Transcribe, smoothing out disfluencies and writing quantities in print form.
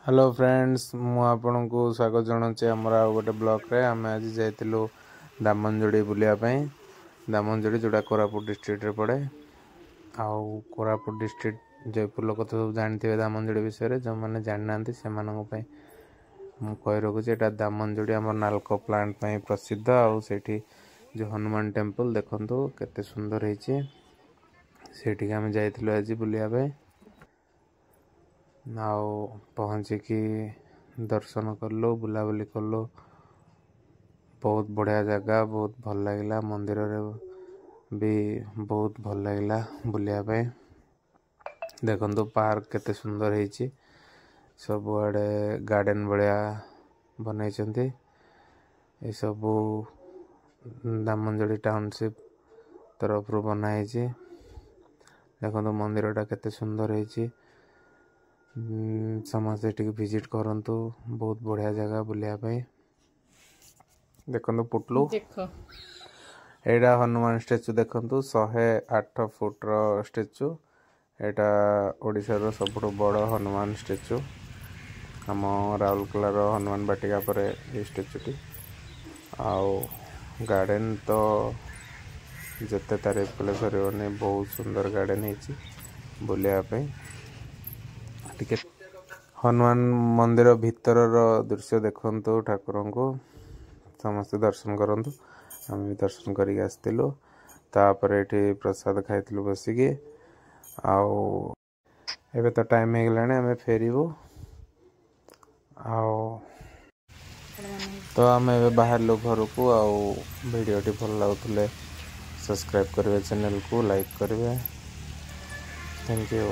Hello friends मु आपन को स्वागत जनाऊे आमर आ गोटे ब्लॉक रे आम आज जाइलु दामनजोड़ी बुलायापी। दामनजोड़ी जोड़ा कोरापुट डिस्ट्रिक्ट रे पड़े। आउ कोरापुट डिस्ट्रिक्ट जयपुर लोक तो सब जानते हैं दामनजोड़ी विषय जो मैंने जाना से कही रखुच्छे। दामनजोड़ी आम नालको प्लांट प्रसिद्ध। आठी जो हनुमान टेम्पल देखु केते सुंदर है। आम जाइलु आज बुलायापी। आउ पहुँचिकी दर्शन कलु बुलाबुली कलु। बहुत बढ़िया जगह बहुत भल लगे। मंदिर रे भी बहुत भल लगे बुलायापी। देखो पार्क केते सुंदर है। सब आड़े गार्डन भाया बनई ये सब दामनजोड़ी टाउनशिप तरफ बनाई। देखो मंदिरटा केते सुंदर है। समस्त विजिट करंतु बहुत बढ़िया जगह बुलायापी। देखो पुटलू एटा हनुमान स्टेचू देखु 108 फुट रो स्टेचू। एटा ओडिशा रो सबुठ बड़ हनुमान स्टेचू। आम राउरकेला रो हनुमान बाटिका पर ये स्टेचूटी। आउ गार्डन तो जिते तारीफ कले सर बहुत सुंदर गार्डन है बुलायापी। हनुमान मंदिर भीतर दृश्य देखु ठाकुर को समस्त दर्शन करूँ। आम भी दर्शन करके आसलु। तापर ये प्रसाद खाइलु बसिकी। आउ तो टाइम हो गलाने आम फेरबू। तो आम बाहर घर को। वीडियो भल लगुले सब्सक्राइब करेंगे, चैनल को लाइक करेंगे। Thank you.